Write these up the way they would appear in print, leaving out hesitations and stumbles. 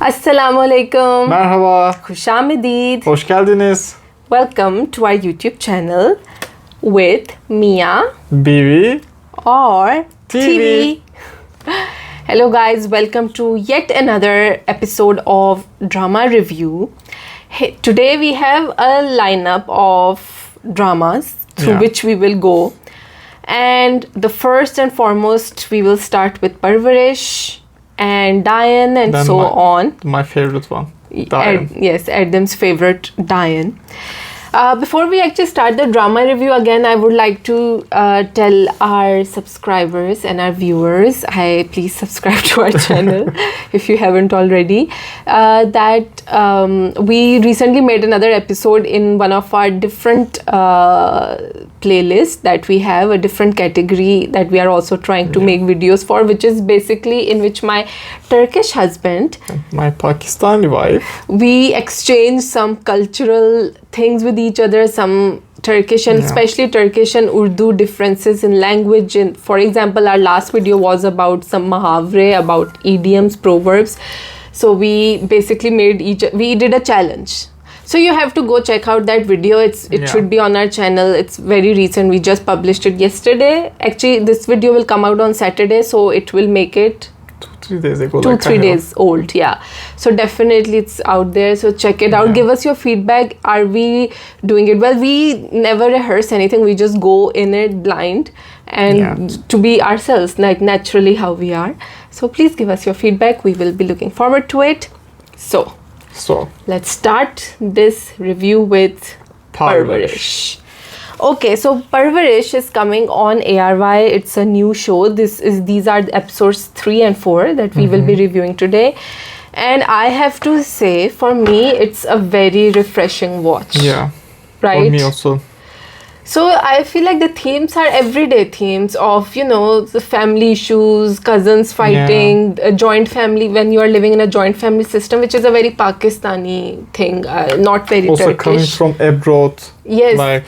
Assalamu alaikum. Merhaba. Khushamedid. Hoş geldiniz. Welcome to our YouTube channel with Miyaan Biwi Aur TV. Hello guys, welcome to yet another episode of drama review. Today we have a lineup of dramas through which we will go. And the first and foremost, we will start with Parwarish and Dayan and Then so on. My favorite one. Dayan. Yes, Adam's favorite, Dayan. Before we actually start the drama review, again, I would like to tell our subscribers and our viewers, please subscribe to our channel if you haven't already, that we recently made another episode in one of our different playlists that we have, a different category that we are also trying to make videos for, which is basically in which my Turkish husband, My Pakistani wife. we exchange some cultural things with each other, some Turkish and especially Turkish and Urdu differences in language. And for example, our last video was about some muhavre, about idioms, proverbs. So we basically we did a challenge. So you have to go check out that video. It should be on our channel. It's very recent. We just published it yesterday. Actually, this video will come out on Saturday, so it will make it 2-3 days ago. 2-3 days old, yeah. So definitely it's out there. So check it out. Give us your feedback. Are we doing it well? We never rehearse anything. We just go in it blind and to be ourselves, like naturally how we are. So please give us your feedback. We will be looking forward to it. So let's start this review with Parwarish. Okay, so Parwarish is coming on ARY. It's a new show. These are episodes 3 and 4 that we will be reviewing today. And I have to say, for me, it's a very refreshing watch. Yeah. Right? For me also. So I feel like the themes are everyday themes of, the family issues, cousins fighting, a joint family, when you are living in a joint family system, which is a very Pakistani thing, not very also Turkish. Coming from abroad. Yes,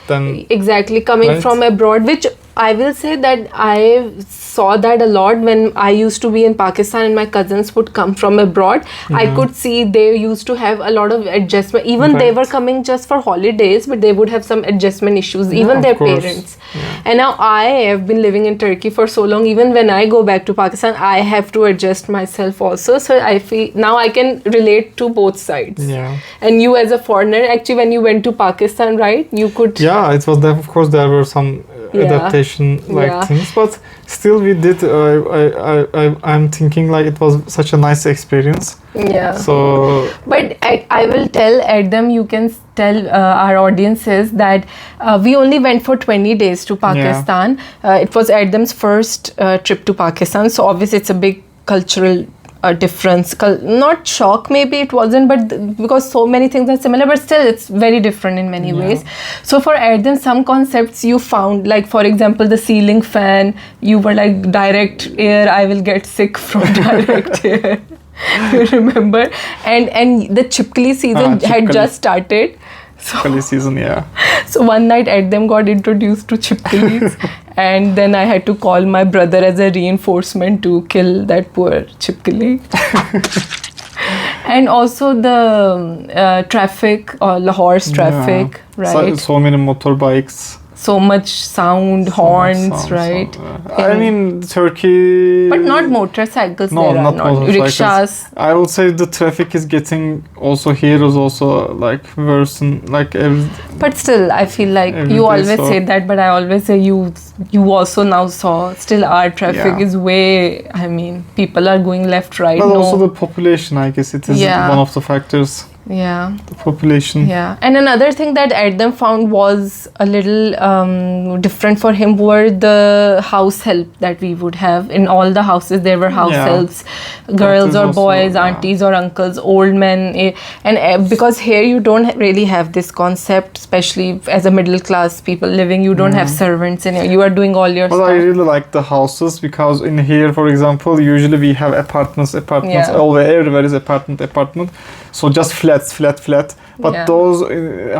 exactly. Coming from abroad, which I will say that I saw that a lot when I used to be in Pakistan and my cousins would come from abroad. I could see they used to have a lot of adjustment. Even they were coming just for holidays, but they would have some adjustment issues, even their parents. And now I have been living in Turkey for so long. Even when I go back to Pakistan, I have to adjust myself also. So I feel now I can relate to both sides. Yeah. And you as a foreigner, actually when you went to Pakistan, right? You could... Yeah, it was there. Of course, there were some adaptation things, but still we did. I'm thinking like it was such a nice experience. Yeah. So... But I will tell Adam, you can tell our audiences that we only went for 20 days to Pakistan. It was Adam's first trip to Pakistan. So obviously it's a big cultural difference. Not shock, maybe it wasn't, but because so many things are similar, but still it's very different in many ways. So for Adam, some concepts you found, like for example the ceiling fan, you were like direct air, I will get sick from direct air. You remember? And the chipkali season had just started. Chipkali season, So one night Adam got introduced to chipkalis and then I had to call my brother as a reinforcement to kill that poor chipkali. And also the traffic, Lahore's traffic, right? So many motorbikes. So much sound, horns, right? I mean, Turkey... But not motorcycles, no, there not are not. Motorcycles. Rickshaws. I would say the traffic is getting also here is also like worse and like every... But still, I feel like you always say that, but I always say you also now saw still our traffic is way, I mean, people are going left, right. But also the population, I guess it is one of the factors. Yeah. The population. Yeah. And another thing that Adam found was a little different for him were the house help that we would have. In all the houses, there were house helps. Girls or boys, aunties or uncles, old men. And because here you don't really have this concept, especially as a middle class people living, you don't have servants in here. You are doing all your stuff. I really like the houses because in here, for example, usually we have apartments. Everywhere is apartment. So just flat. But those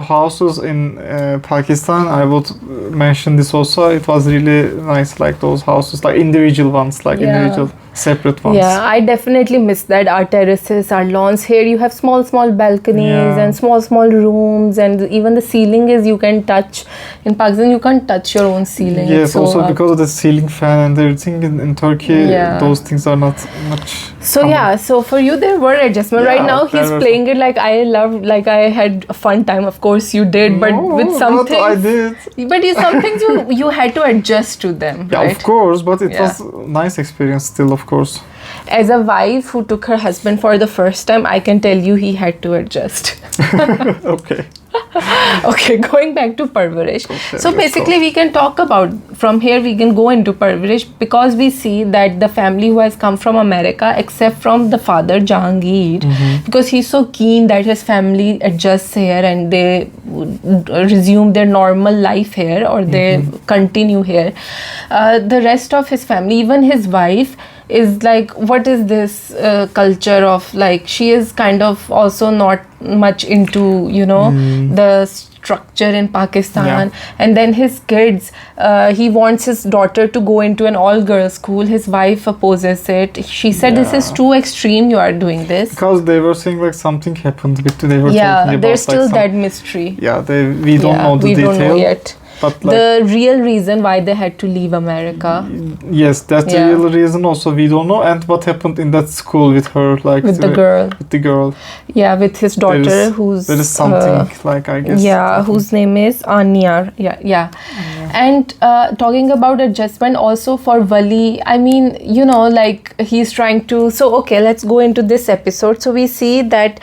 houses in Pakistan, I would mention this also. It was really nice, like those houses, like individual ones, like individual separate ones. Yeah, I definitely miss that. Our terraces, our lawns. Here you have small balconies and small rooms, and even the ceiling is you can touch. In Pakistan, you can't touch your own ceiling. Yes, so also because of the ceiling fan and everything in Turkey, those things are not much. So common. So for you there were adjustments. Right now he's playing it like I loved, like I had a fun time. Of course you did, but with some things, I did. But some things you had to adjust to them. Yeah, right? Of course, but it was a nice experience still, of course. As a wife who took her husband for the first time, I can tell you he had to adjust. Okay. Okay, going back to Parwarish. Okay, so basically we can talk about, from here we can go into Parwarish, because we see that the family who has come from America, except from the father Jahangir, because he's so keen that his family adjusts here and they resume their normal life here, or they continue here. The rest of his family, even his wife, is like, what is this culture of, like, she is kind of also not much into, you know, the structure in Pakistan. And then his kids, he wants his daughter to go into an all-girls school. His wife opposes it. She said, this is too extreme, you are doing this. Because they were saying like something happened. They were talking about, there's still like that mystery. Yeah, we don't know the detail. We don't know yet. But like, the real reason why they had to leave America. Yes, that's the real reason also we don't know. And what happened in that school with her, like with the girl. With the girl. Yeah, with his daughter, there is something like, I guess. Yeah, whose name is Anya. Yeah. And talking about adjustment also for Wali, I mean, you know, like he's trying to. So okay, let's go into this episode. So we see that.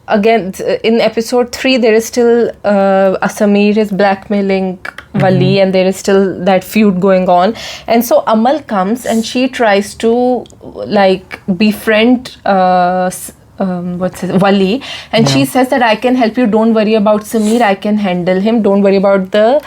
Again, in episode 3, there is still Samir is blackmailing Wali, and there is still that feud going on. And so Amal comes and she tries to like befriend Wali, and she says that I can help you, don't worry about Samir, I can handle him, don't worry about the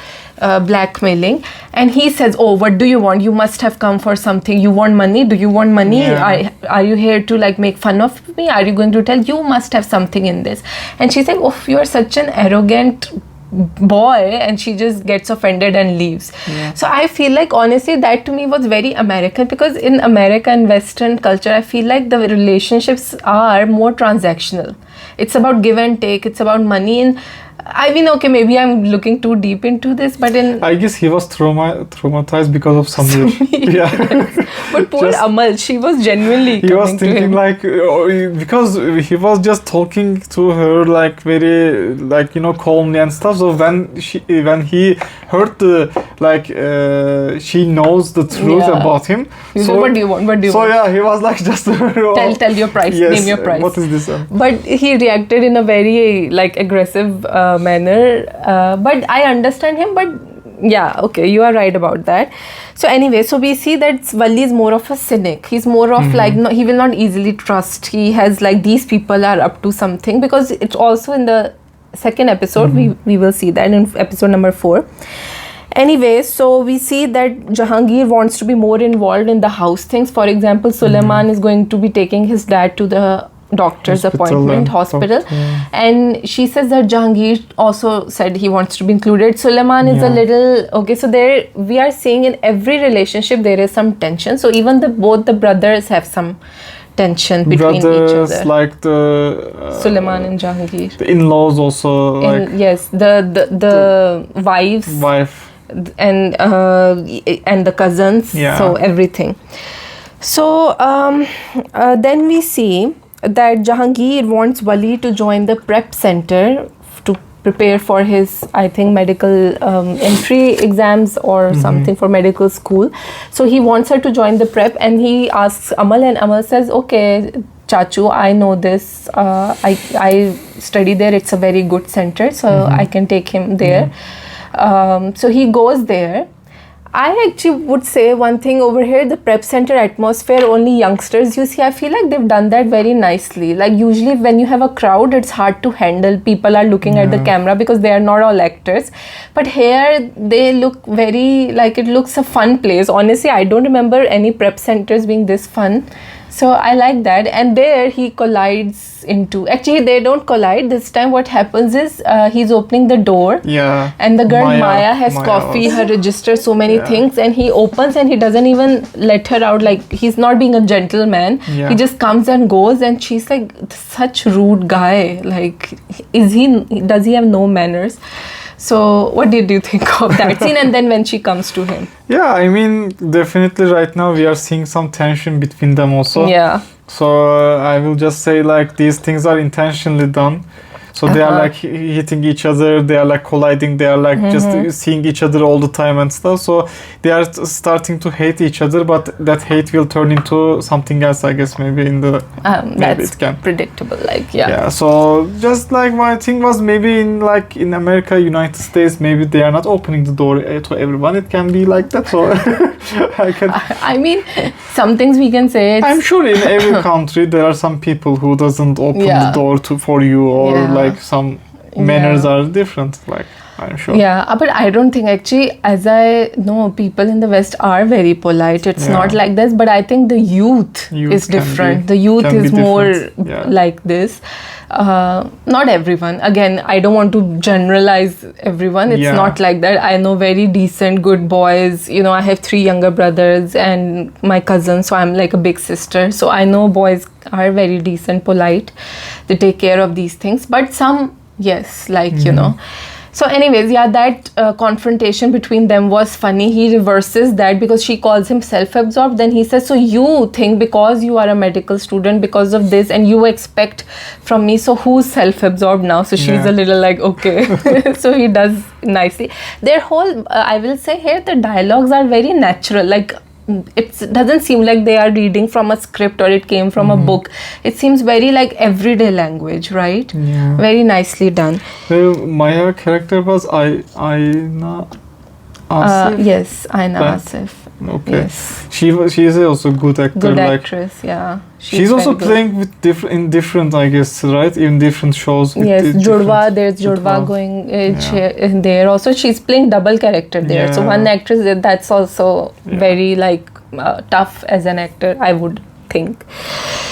blackmailing. And he says, oh, what do you want? You must have come for something. You want money? Do you want money? Are you here to like make fun of me? Are you going to tell? You must have something in this. And she's like, oh, you are such an arrogant boy, and she just gets offended and leaves. So I feel like honestly that to me was very American, because in America and Western culture I feel like the relationships are more transactional. It's about give and take, it's about money. And I mean, okay, maybe I'm looking too deep into this, but I guess he was traumatized because of Samir. Yes. But poor Amal, she was genuinely he was thinking like, because he was just talking to her like very, like, you know, calmly and stuff. So when he heard the, like, she knows the truth about him. So what do you want? So yeah, he was like, just tell your price, name your price. What is this? But he reacted in a very like aggressive manner. But I understand him. But yeah, okay, you are right about that. So anyway, so we see that Wali is more of a cynic. He's more of like, no, he will not easily trust. He has like, these people are up to something, because it's also in the second episode, we will see that in episode number 4. Anyway, so we see that Jahangir wants to be more involved in the house things. For example, Suleiman is going to be taking his dad to the doctor's hospital, and she says that Jahangir also said he wants to be included. Suleiman is a little, okay, so there we are seeing in every relationship there is some tension. So even both the brothers have some tension between each other. Like the Suleiman and Jahangir. The in-laws also. Yes, the wife. And the cousins, so everything. So then we see that Jahangir wants Wali to join the prep center to prepare for his, I think, medical entry exams or something for medical school. So he wants her to join the prep, and he asks Amal, and Amal says, okay, Chachu, I know this, I study there, it's a very good center, so I can take him there. So he goes there. I actually would say one thing over here, the prep center atmosphere, only youngsters you see, I feel like they've done that very nicely. Like usually when you have a crowd, it's hard to handle. People are looking at the camera because they are not all actors. But here they look very, like it looks a fun place. Honestly, I don't remember any prep centers being this fun. So I like that. And there he collides into, actually they don't collide this time. What happens is he's opening the door, and the girl Maya has coffee, her register, so many things, and he opens and he doesn't even let her out. Like, he's not being a gentleman. He just comes and goes, and she's like, such rude guy. Like, does he have no manners? So what did you think of that scene? And then when she comes to him? Yeah, I mean, definitely right now we are seeing some tension between them also. Yeah. So I will just say, like, these things are intentionally done. So they are like hitting each other, they are like colliding, they are like just seeing each other all the time and stuff. So they are starting to hate each other, but that hate will turn into something else, I guess, maybe in the... maybe that's it can. predictable, like, yeah. So just like my thing was, maybe in America, United States, maybe they are not opening the door to everyone. It can be like that, so I mean, some things we can say. I'm sure in every country there are some people who doesn't open the door for you, or like some manners are different, like, I'm sure. Yeah, but I don't think, actually, as I know, people in the West are very polite. It's not like this, but I think the youth is different. The youth is more like this. Not everyone. Again, I don't want to generalize everyone. It's not like that. I know very decent, good boys. You know, I have 3 younger brothers and my cousin, so I'm like a big sister. So I know boys are very decent, polite. They take care of these things. But some, yes, like, you know. So anyways, that confrontation between them was funny. He reverses that because she calls him self-absorbed. Then he says, so you think because you are a medical student, because of this, and you expect from me, so who's self-absorbed now? So she's a little like, okay. So he does nicely. Their whole, I will say here, the dialogues are very natural. Like, it doesn't seem like they are reading from a script or it came from a book. It seems very like everyday language, right? Yeah. Very nicely done. Maya character was Ayna Asif? Yes, Ayna Asif. Okay. Yes. She is also a good actor. Good actress, yeah. She's also playing with different, I guess, right? In different shows. Yes, Jodwa. There's Jodwa going there. Also, she's playing double character there. So one actress, that's also very like tough as an actor, I would think.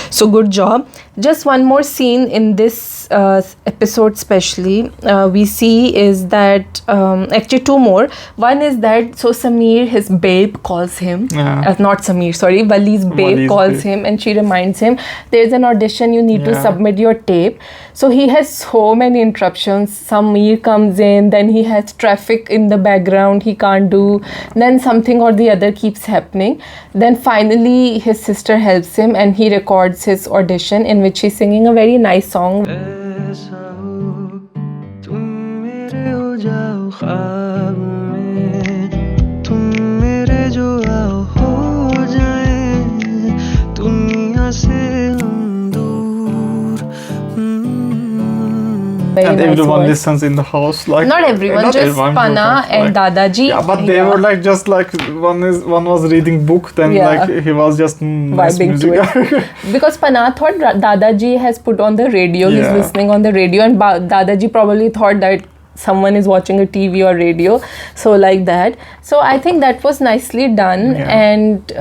So good job. Just one more scene in this episode especially we see is that actually 2 more. One is that, so Sameer, his babe, calls him. Not Sameer, sorry, Wali's babe calls him, and she reminds him there's an audition, you need to submit your tape. So he has so many interruptions. Sameer comes in, then he has traffic in the background he can't do, then something or the other keeps happening. Then finally his sister helps him and he records his audition in which he's singing a very nice song. And everyone listens in the house, like not everyone, just everyone, Pana and like, Dadaji. Yeah, but they were like just like one was reading book, then like he was just vibing to it. Because Pana thought Dadaji has put on the radio, he's listening on the radio, and Dadaji probably thought that someone is watching a TV or radio, so like that. So I think that was nicely done. And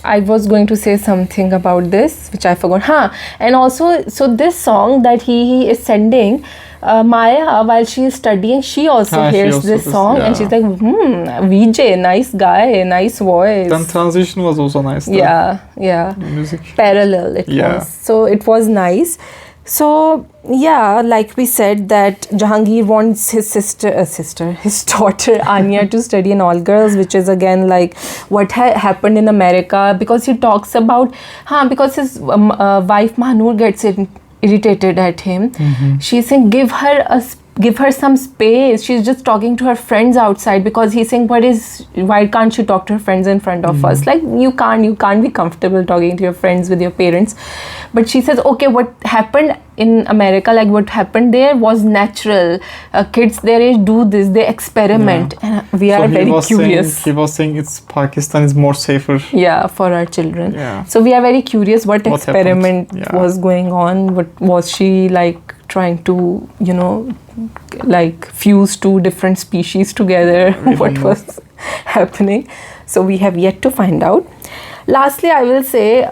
I was going to say something about this which I forgot. And also, so this song that he is sending, Maya, while she is studying, she also hears this song and she's like, VJ, nice guy, nice voice. Then transition was also nice. Music parallel it was, so it was nice. So like we said, that Jahangir wants his his daughter Anya to study in all girls, which is again like what happened in America, because he talks about because his wife Mahnur gets irritated at him. She's saying give her some space. She's just talking to her friends outside, because he's saying why can't she talk to her friends in front of us? Like you can't be comfortable talking to your friends with your parents. But she says, okay, what happened in America, like what happened there was natural. Kids their age do this, they experiment, and we are very curious. He was saying Pakistan is more safer. For our children. So we are very curious what experiment was going on. What was she like trying to, like fuse 2 different species together? What was happening? So we have yet to find out. Lastly, I will say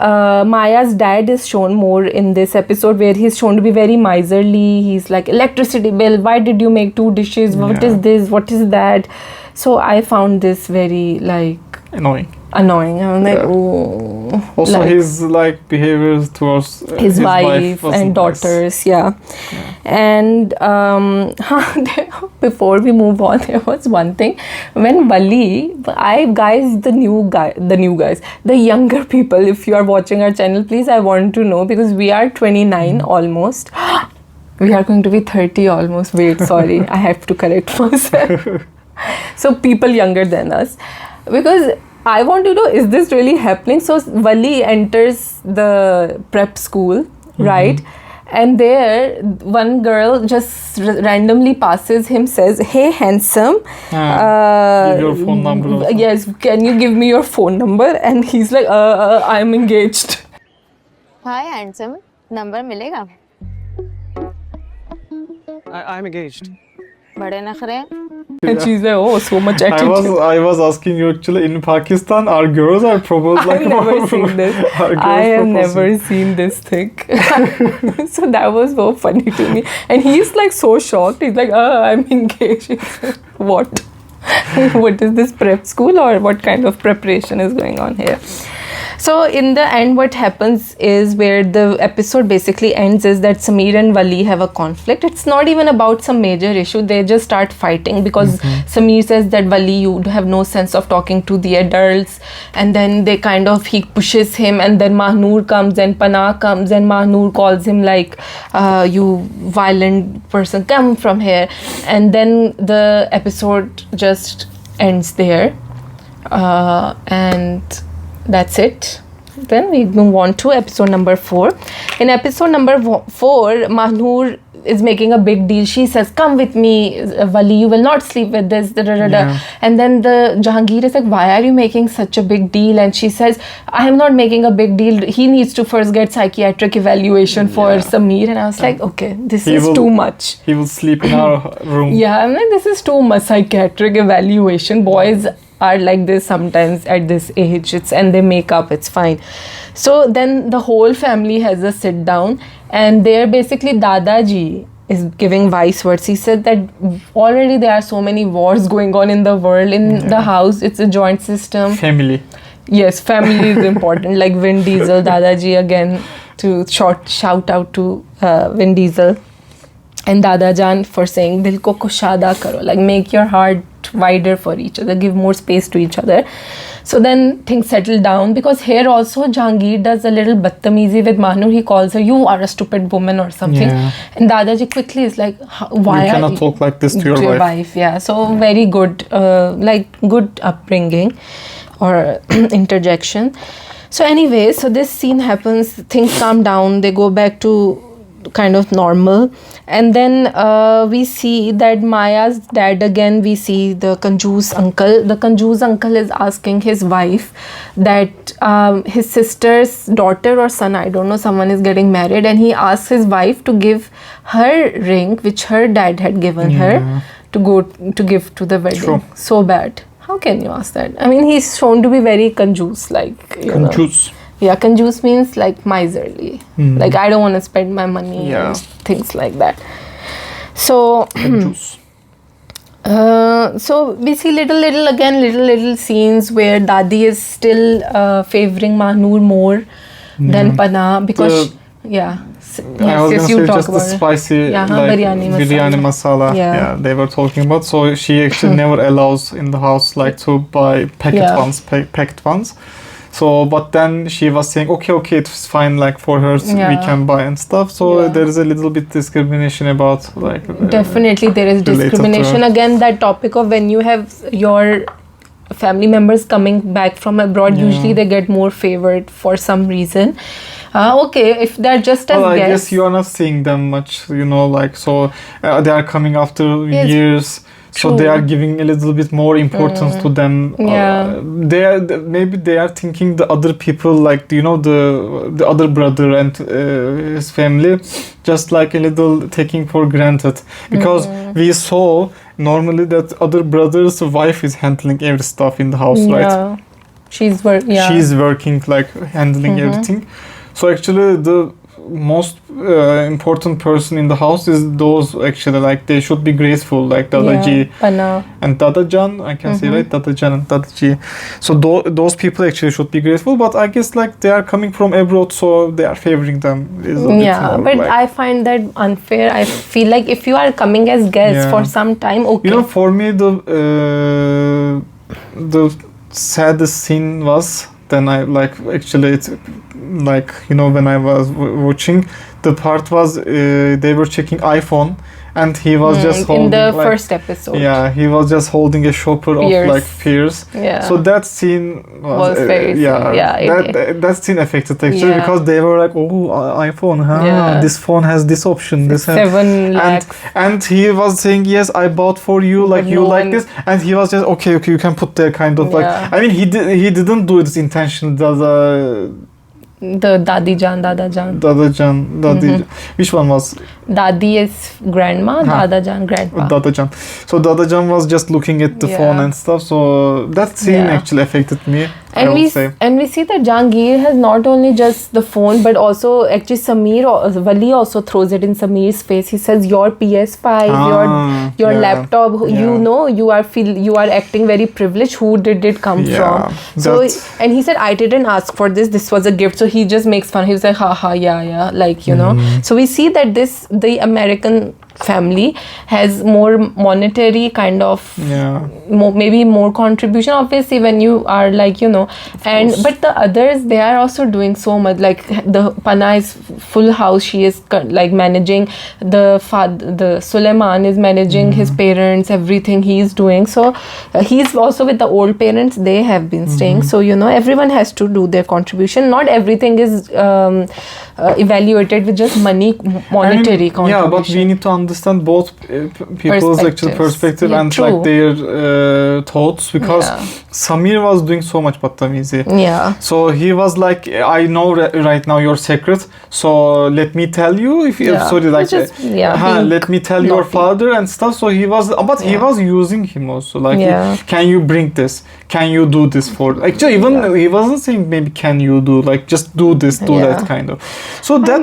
Maya's dad is shown more in this episode, where he's shown to be very miserly. He's like, electricity bill, why did you make 2 dishes? What is this? What is that? So I found this very like Annoying. I'm like, oh. Also, his like behaviors towards his wife wasn't and daughters, and before we move on, there was one thing when Wali, the younger people, if you are watching our channel, please, I want to know, because we are 29 almost. We are going to be 30 almost. Wait, sorry, I have to correct myself. So people younger than us, because I want to know, is this really happening? So Wali enters the prep school, right? And there one girl just randomly passes him, says, "Hey handsome, give your phone number also. Yes, can you give me your phone number?" And he's like, I'm engaged. Hi handsome, number मिलेगा? I'm engaged. बड़े नखरे? And she's like, oh, so much attitude. I was asking you, actually, in Pakistan, are girls are proposed like I've never seen this. I have never seen this thing. So that was so funny to me. And he's like so shocked. He's like, I'm engaged. What? What is this prep school, or what kind of preparation is going on here? So in the end, what happens is, where the episode basically ends, is that Sameer and Wali have a conflict. It's not even about some major issue. They just start fighting because Sameer says that, Wali, you have no sense of talking to the adults. And then he pushes him, and then Mahnoor comes and Panah comes, and Mahnoor calls him like, you violent person, come from here. And then the episode just ends there. And that's it. Then we move on to episode number 4. In episode number 4, Mahnoor is making a big deal. She says, come with me, Wali, you will not sleep with this. And then the Jahangir is like, why are you making such a big deal? And she says, I am not making a big deal. He needs to first get psychiatric evaluation for Sameer. And I was like, okay, this is too much. He will sleep in our room. Yeah, I'm like, this is too much psychiatric evaluation. Boys are like this sometimes at this age, and they make up, it's fine. So then the whole family has a sit down, and there basically Dadaji is giving wise words. He said that already there are so many wars going on in the world. In the house, it's a joint system. Family. Yes, family is important. Like Vin Diesel, Dadaji again, to shout out to Vin Diesel. And Dadajan for saying, Dil ko kushada karo, like make your heart wider for each other, give more space to each other. So then things settle down, because here also Jahangir does a little badtamizi with Mahnoor. He calls her, you are a stupid woman or something. Yeah. And Dadaji quickly is like, why you cannot talk like this to your wife. Yeah, so very good, good upbringing or interjection. So anyway, so this scene happens, things calm down, they go back to kind of normal. And then we see that Maya's dad again, we see the Kanjoos uncle. The Kanjoos uncle is asking his wife that his sister's daughter or son, I don't know, someone is getting married, and he asks his wife to give her ring, which her dad had given her, to give to the wedding. True. So bad. How can you ask that? I mean, he's shown to be very Kanjoos, like, you Kanjoos. know. Yeah, Kanjoos means like miserly. Like, I don't want to spend my money and things like that. So, so we see little scenes where Dadi is still favoring Mahnoor more than Panah, because I was gonna say just the spicy like biryani masala. Yeah, they were talking about. So she actually never allows in the house like to buy packed ones. So, but then she was saying, okay, it's fine, like for her, we can buy and stuff. So there is a little bit discrimination about like. Definitely, there is discrimination. Again, that topic of when you have your family members coming back from abroad, usually they get more favored for some reason. Okay, if they're just as guests. I guess you are not seeing them much, you know, like, so they are coming after years. So they are giving a little bit more importance to them. Maybe they are thinking the other people, like, you know, the other brother and his family, just like a little taking for granted, because we saw normally that other brother's wife is handling every stuff in the house, right? She's working, like handling everything. So actually the most important person in the house is those, actually, like they should be graceful, like Dadaji and Dadajan, I can say, right? Dadajan and Dadaji. So those people actually should be graceful, but I guess like they are coming from abroad, so they are favoring them. But like, I find that unfair. I feel like if you are coming as guests for some time, okay. You know, for me the saddest scene was, then I like, actually it's like, you know, when I was watching, the part was they were checking iPhone, and he was just holding, in the like, first episode. Yeah, he was just holding a shopper of like Pierce. Yeah. So that scene was very that scene affected actually, because they were like, oh, iPhone, this phone has this option, this 7 lakhs. And he was saying, yes, I bought for you, like you like this, and he was just okay, you can put there, kind of like. I mean, he didn't do this intentionally. The Dadajan. Which one was? Dadi is grandma, Dadajan grandpa. Dadajan. So Dadajan was just looking at the phone and stuff. So that scene actually affected me. And we see that Jahangir has not only just the phone, but also actually Wali also throws it in Sameer's face. He says, your PS5, your laptop, you know, you are acting very privileged. Who did it come from? So, and he said, I didn't ask for this. This was a gift. So he just makes fun. He was like, haha, yeah, like, you know. So we see that the American family has more monetary kind of maybe more contribution, obviously, when you are like, you know, but the others, they are also doing so much, like the Pana is full house, she is like managing the Suleiman is managing his parents, everything he is doing. So he's also with the old parents, they have been staying. So, you know, everyone has to do their contribution. Not everything is evaluated with just monetary contribution. Yeah, but we need to understand both people's actual perspective and like their thoughts, because Sameer was doing so much Badtamizi. So he was like, I know right now your secret, so let me tell you, if you let me tell your father and stuff. So he was, but he was using him also, like, can you bring this, can you do this for, actually even he wasn't saying maybe can you do, like just do this, do that kind of. So that,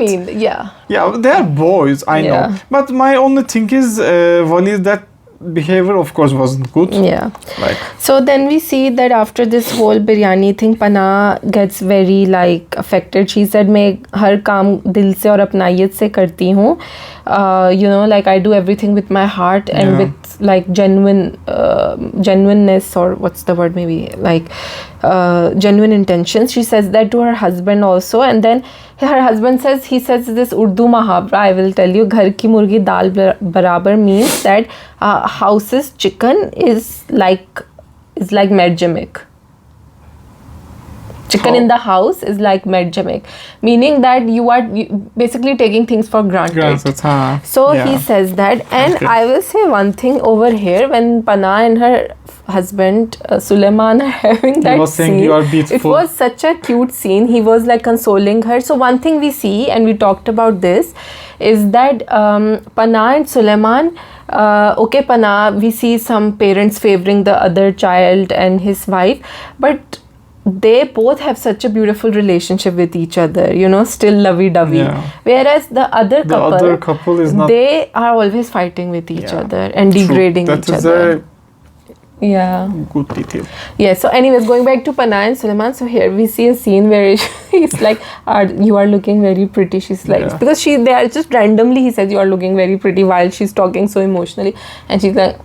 they are boys, I know, but my only thing is Wali's that behavior, of course, wasn't good. Like, so then we see that after this whole biryani thing, Pana gets very like affected. She said, मैं हर काम दिल से और अपनायत से करती हूँ. You know, like I do everything with my heart and with like genuineness, or what's the word, maybe like genuine intentions. She says that to her husband also, and then her husband says, he says this Urdu muhavra, I will tell you, ghar ki murgi dal barabar means that house's chicken is like medjamik. Chicken in the house is like medjamik, meaning that you are basically taking things for granted. So he says that, and I will say one thing over here, when Pana and her husband Suleiman are having that scene, you are beautiful. It was such a cute scene. He was like consoling her. So one thing we see, and we talked about this, is that Pana and Suleiman, Pana, we see some parents favoring the other child and his wife, but they both have such a beautiful relationship with each other, you know, still lovey-dovey. Whereas the other couple is not, they are always fighting with each other and degrading each other. Good detail. So anyways, going back to Pana and Suleiman, so here we see a scene where he's like, you are looking very pretty. She's like, because they are just randomly, he says, you are looking very pretty, while she's talking so emotionally, and she's like,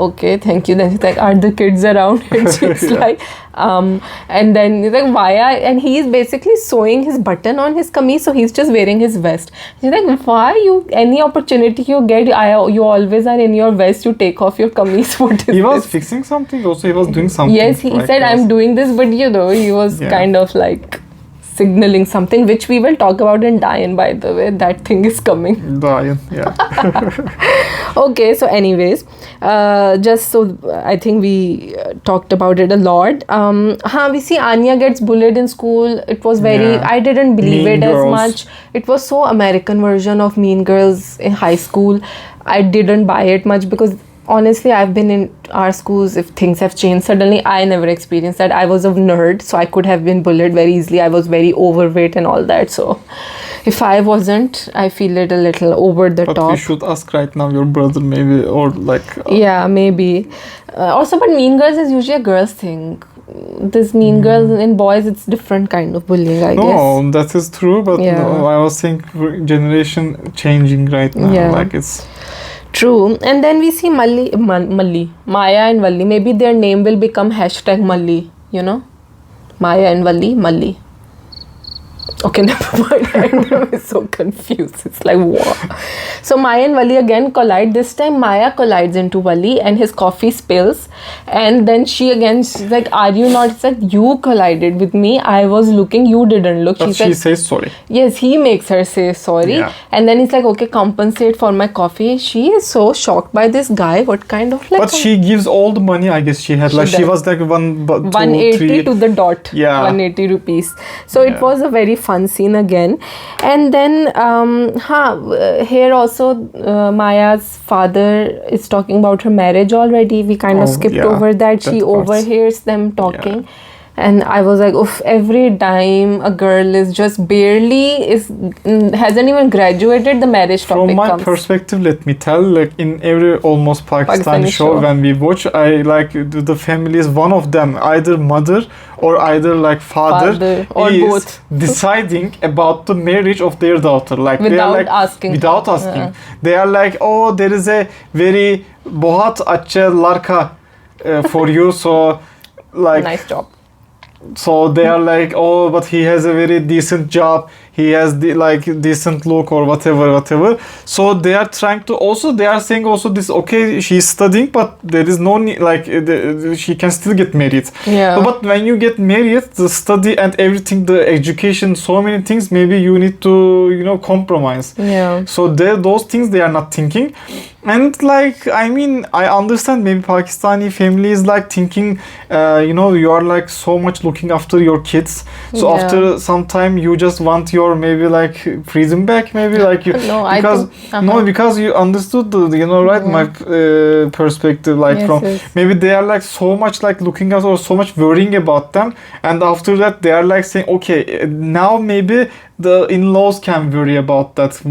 okay, thank you. Then she's like, are the kids around? And she's like, and then he's like, why and he is basically sewing his button on his kameez, so he's just wearing his vest. She's like, why any opportunity you get, you always are in your vest, you take off your kameez. What is he was fixing something also, he was doing something. Yes, he said, I'm doing this, but you know, he was kind of like signaling something, which we will talk about in Dayan, by the way. That thing is coming. Dayan, Okay, so anyways, just so I think we talked about it a lot. We see Anya gets bullied in school. It was very, I didn't believe Mean Girls. As much. It was so American version of Mean Girls in high school. I didn't buy it much because honestly, I've been in our schools. If things have changed suddenly, I never experienced that. I was a nerd, so I could have been bullied very easily. I was very overweight and all that. So if I wasn't, I feel it a little over the But top. we should ask right now your brother maybe, or like... Yeah, maybe. Also, but mean girls is usually a girl's thing. This mean girls in boys, it's different kind of bullying, I guess. No, that is true, but Yeah. no, I was thinking generation changing right now. Yeah. Like it's... True. And then we see Malli, Maya and Valli. Maybe their name will become hashtag Malli, you know? Maya and Valli, Malli. Okay, never mind. I'm so confused. It's like, what? So Maya and Valli again collide. This time Maya collides into Valli and his coffee spills. And then she's like, are you not? It's like, you collided with me. I was looking, you didn't look. But she says sorry. Yes, he makes her say sorry. Yeah. And then he's like, okay, compensate for my coffee. She is so shocked by this guy. What kind of like... But she gives all the money, I guess she had. Like she does. was like 180 3. to the dot. Yeah. 180 rupees. So it was a very fun scene again. And then here also Maya's father is talking about her marriage already. We kind of skipped over that. She overhears them talking. Yeah. And I was like, oof, every time a girl is just hasn't even graduated, the marriage topic From my comes. perspective, let me tell, like in every almost Pakistani show when we watch, I like the family is one of them, either mother or either like father or is both deciding about the marriage of their daughter. Like without they are like asking. Without asking. They are like, oh, there is a very bohat achha larka for you, so like nice job. So they are like, oh, but he has a very decent job, he has the like decent look or whatever. So they are trying to also, they are saying also this, okay, she's studying, but there is no need, like she can still get married. Yeah. But when you get married, the study and everything, the education, so many things, maybe you need to, you know, compromise. Yeah. So those things they are not thinking. And like, I mean, I understand maybe Pakistani family is like thinking, you know, you are like so much looking after your kids. So after some time, you just want your maybe like freedom back, maybe like you. Because you understood the, you know, right? My perspective, like maybe they are like so much like looking at or so much worrying about them. And after that, they are like saying, okay, now maybe the in-laws can worry about that,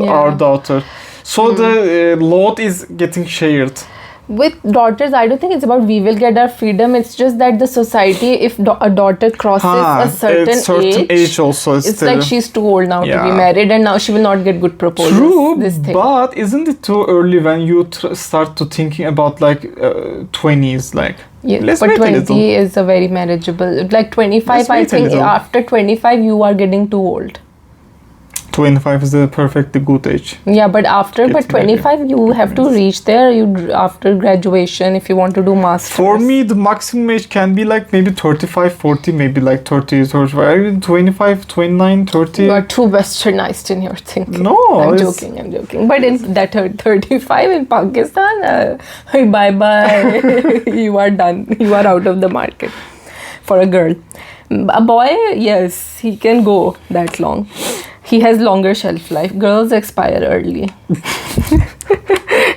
our daughter. So the load is getting shared. With daughters, I don't think it's about we will get our freedom. It's just that the society, if a daughter crosses a certain age also, it's like she's too old now to be married, and now she will not get good proposals. True, but isn't it too early when you start to thinking about like 20s, like? Yes, but 20 is a very manageable. Like 25, I think after 25 you are getting too old. 25 is a perfectly good age. Yeah, but 25 you have to reach there after graduation if you want to do masters. For me, the maximum age can be like maybe 35, 40, maybe like 30, 35. I mean 25, 29, 30. You are too westernized in your thinking. No, I'm joking. But in that 35 in Pakistan, bye-bye. You are done. You are out of the market for a girl. A boy, yes, he can go that long. He has longer shelf life. Girls expire early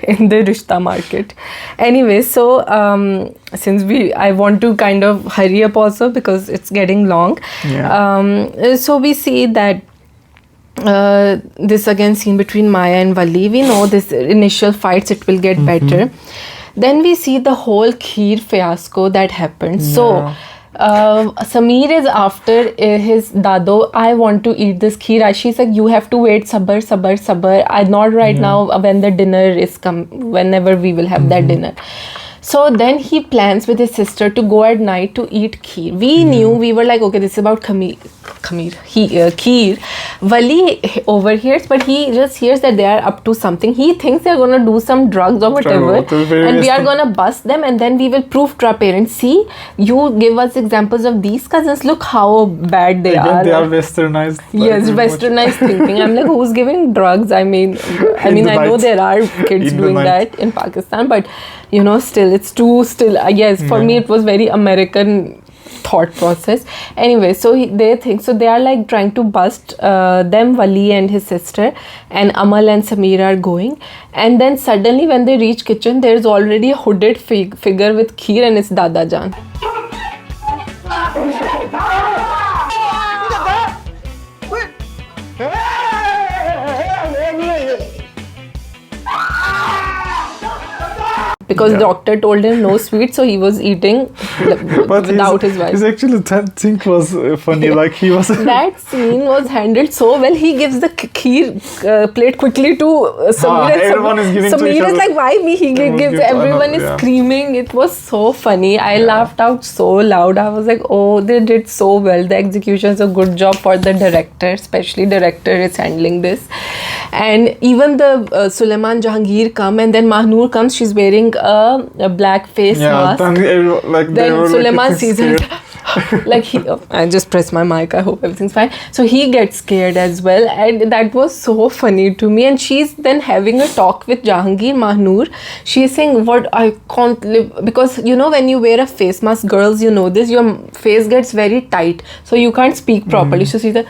in the rishta market. Anyway, so since I want to kind of hurry up also because it's getting long. Yeah. So we see that this again scene between Maya and Valli. We know this initial fights, it will get better. Then we see the whole kheer fiasco that happened. Yeah. So Sameer is after his dado. I want to eat this kheer. She's like, you have to wait, sabr. Not right now, when the dinner is whenever we will have that dinner. So then he plans with his sister to go at night to eat kheer. We knew, we were like, okay, this is about kheer. Valli overhears, but he just hears that they are up to something. He thinks they're going to do some drugs or whatever. And we are going to bust them, and then we will prove to our parents, see, you give us examples of these cousins. Look how bad they are. They are westernized. Yes, westernized thinking. I'm like, who's giving drugs? I mean, I know there are kids doing that in Pakistan, but you know, still, it's too, yes, for me, it was very American thought process. Anyway, so they think, so they are like trying to bust them, Wali and his sister, and Amal and Samir are going. And then suddenly when they reach kitchen, there's already a hooded figure with kheer, and it's Dada Jan. Because doctor told him no sweet, so he was eating without his wife. His actually that thing was funny. Like he was. That scene was handled so well. He gives the kheer plate quickly to Samir. Everyone is giving to each Samir other. is like, why me? He gives. Everyone is screaming. It was so funny. I laughed out so loud. I was like, oh, they did so well. The execution is a good job for the director. Especially director is handling this. And even the Suleiman Jahangir come, and then Mahnoor comes. She's wearing a black face mask. Then Suleiman sees it. Like I just pressed my mic. I hope everything's fine. So he gets scared as well, and that was so funny to me. And she's then having a talk with Jahangir, Mahnoor. She's saying, "What, I can't live," because you know when you wear a face mask, girls, you know this, your face gets very tight, so you can't speak properly. So she's like,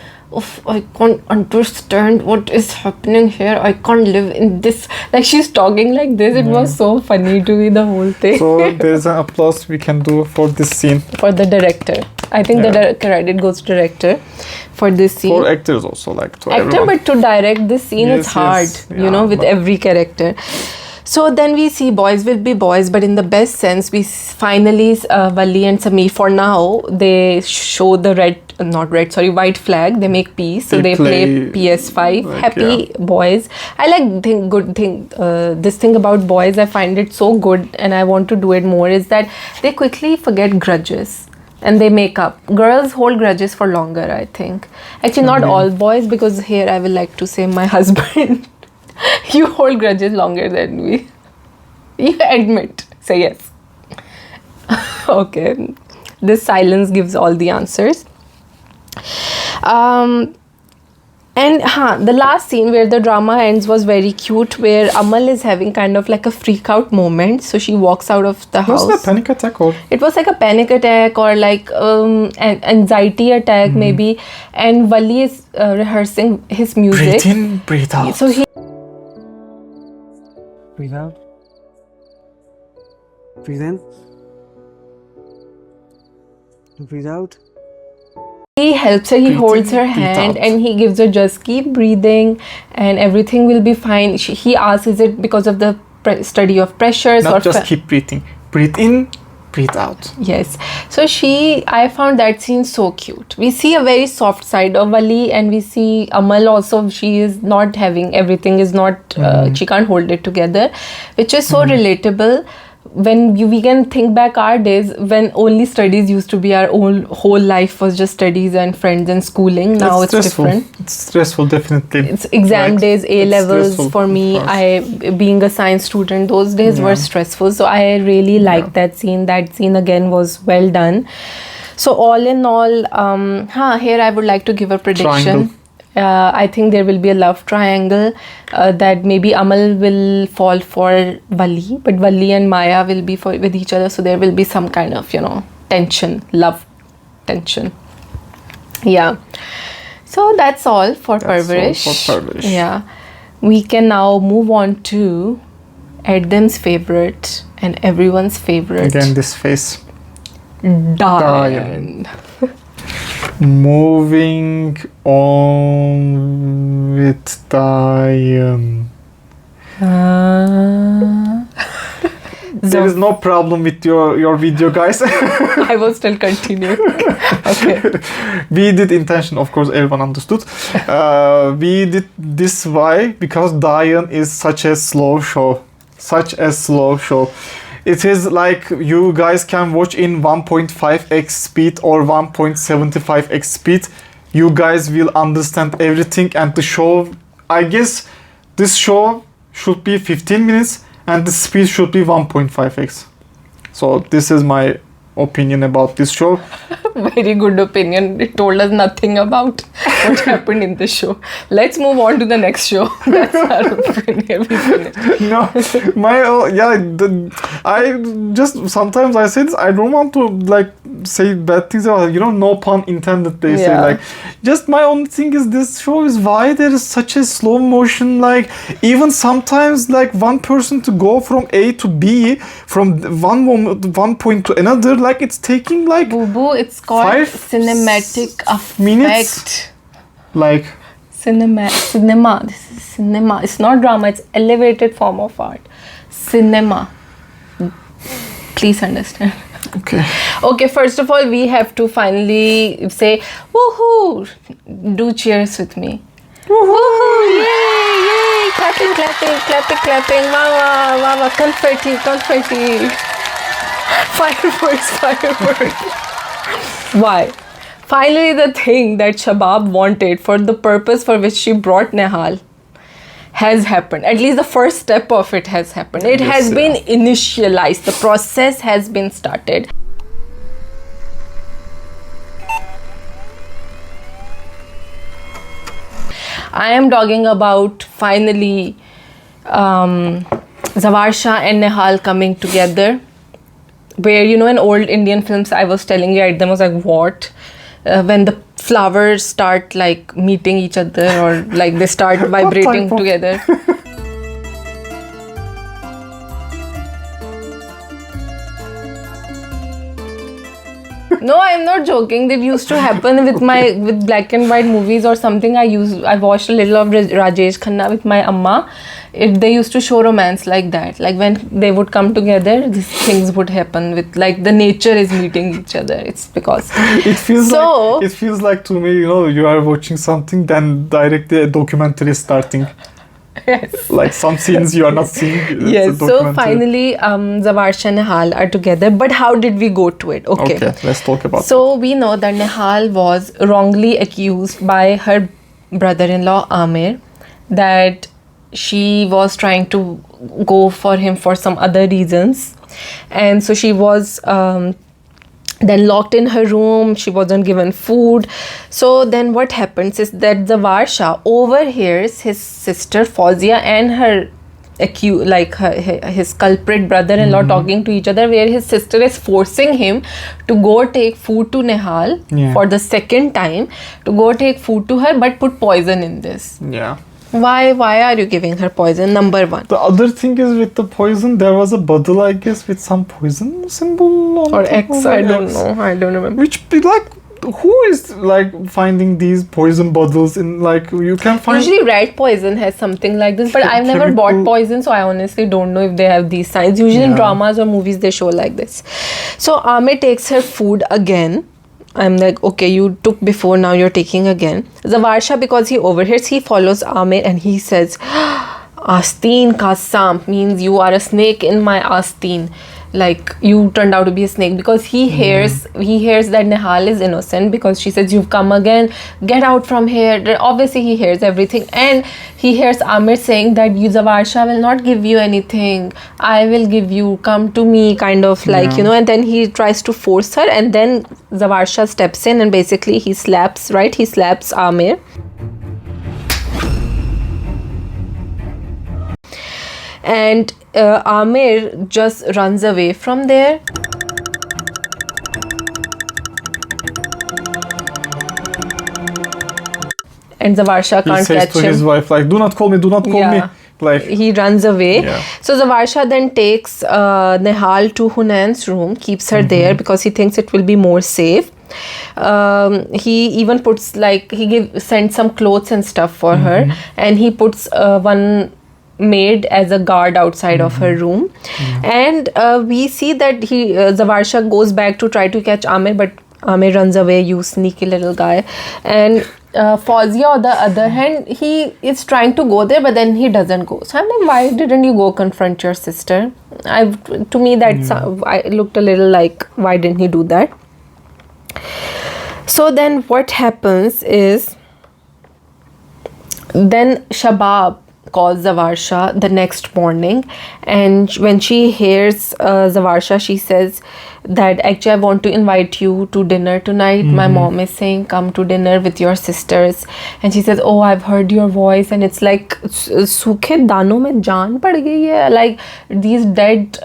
I can't understand what is happening here. I can't live in this. Like she's talking like this. It was so funny to me, the whole thing. So there's an applause we can do for this scene. For the director. I think the credit goes to director for this scene. For actors also, like to actor, everyone. but to direct this scene, it's hard, you know, with every character. So then we see boys will be boys, but in the best sense, we finally, Wali and Samir, for now, they show the white flag. They make peace. So they play PS5. Like, happy boys. I like this thing about boys. I find it so good, and I want to do it more, is that they quickly forget grudges. And they make up. Girls hold grudges for longer, I think. Actually, not all boys, because here I will like to say my husband. You hold grudges longer than me. You admit. Say yes. Okay. This silence gives all the answers. And the last scene where the drama ends was very cute, where Amal is having kind of like a freak out moment. So she walks out of the house. Was it a panic attack or? It was like a panic attack or like an anxiety attack maybe. And Wali is rehearsing his music. Breathe in, breathe out. So he... Breathe out. Breathe in. Breathe out. He helps her, he holds her hand and he gives her just keep breathing and everything will be fine. He asks, is it because of the study of pressures? Not just keep breathing. Breathe in, breathe out. Yes. So I found that scene so cute. We see a very soft side of Wali and we see Amal also. She is not having, everything is not, she can't hold it together, which is so relatable. When we can think back our days when only studies used to be our whole life was just studies and friends and schooling. Now it's different. It's stressful, definitely. It's exam days, A levels for me. I being a science student, those days were stressful. So I really liked that scene. That scene again was well done. So all in all, here I would like to give a prediction. Triangle. I think there will be a love triangle that maybe Amal will fall for Wali, but Wali and Maya will be with each other. So there will be some kind of, tension, love tension. Yeah. So that's all for Parwarish. Yeah. We can now move on to Edem's favorite and everyone's favorite. Again, this face. Dayan. Moving on with Dayan. There is no problem with your video, guys. I will still continue. Okay. We did intention, of course, everyone understood. We did this why? Because Dayan is such a slow show. It is like you guys can watch in 1.5x speed or 1.75x speed. You guys will understand everything, and the show, I guess this show should be 15 minutes and the speed should be 1.5x. So this is my opinion about this show. Very good opinion. It told us nothing about what happened in the show. Let's move on to the next show. That's our opinion. We finished. No, I just sometimes I say this. I don't want to like say bad things about, no pun intended. They say like, just my only thing is this show is why there is such a slow motion. Like even sometimes like one person to go from A to B from one point to another. Like it's taking like Boo, it's called 5 cinematic effect. minutes. Like Cinema. This is cinema. It's not drama. It's elevated form of art. Cinema. Please understand. Okay, first of all, we have to finally say, woohoo! Do cheers with me. Woohoo! Yay! Clapping. Wow. Confetti. Fireworks. Why? Finally, the thing that Shabab wanted for the purpose for which she brought Nehal has happened. At least the first step of it has happened. It has been initialized. The process has been started. I am talking about finally Zawarsha and Nehal coming together. Where, in old Indian films, I was telling you, I was like, what? When the flowers start like meeting each other or like they start vibrating together. No, I'm not joking. That used to happen with black and white movies or something. I watched a little of Rajesh Khanna with my amma. They used to show romance like that. Like when they would come together, these things would happen with like the nature is meeting each other. It's because it feels like to me, you are watching something, then directly a documentary is starting. Yes. Like some scenes you are not seeing. Yes. So finally, Zawarsha and Nehal are together. But how did we go to it? Okay, let's talk about So we know that Nehal was wrongly accused by her brother-in-law Amir that she was trying to go for him for some other reasons. And so she was then locked in her room. She wasn't given food. So then what happens is that Zawarsha overhears his sister Fawzia and her his culprit brother-in-law talking to each other, where his sister is forcing him to go take food to Nehal for the second time, to go take food to her but put poison in this. Yeah. Why are you giving her poison? Number one. The other thing is with the poison, there was a bottle, I guess, with some poison symbol on or X, I don't know. I don't remember. Which, like, who is, like, finding these poison bottles in, like, you can find... Usually rat poison has something like this, but I've never bought poison, so I honestly don't know if they have these signs. Usually in dramas or movies, they show like this. So Amir takes her food again. I'm like, okay, you took before, now you're taking again. Zawarsha, because he overhears, he follows Amir and he says, Asteen ka samp, means you are a snake in my asteen. Like you turned out to be a snake, because he hears that Nehal is innocent because she says, you've come again, get out from here. Obviously he hears everything, and he hears Amir saying that Zawarsha will not give you anything, I will give you, come to me, kind of like, and then he tries to force her, and then Zawarsha steps in and basically he slaps Amir. And Amir just runs away from there. And Zawarsha can't catch him. He says to his wife, like, do not call me. Like, he runs away. So Zawarsha then takes Nehal to Hunan's room, keeps her there because he thinks it will be more safe. He even puts sends some clothes and stuff for her, and he puts one maid as a guard outside of her room. And we see that Zawarsha goes back to try to catch Amir, but Amir runs away, you sneaky little guy. And Fawzia, on the other hand, he is trying to go there, but then he doesn't go. So I'm like, why didn't you go confront your sister? To me, I looked a little like, why didn't he do that? So then what happens is, then Shabab calls Zavarsha the next morning, and when she hears Zavarsha, she says that actually I want to invite you to dinner tonight. My mom is saying come to dinner with your sisters, and she says, oh, I've heard your voice, and it's like सूखे दानों में जान पड़ गई है, like these dead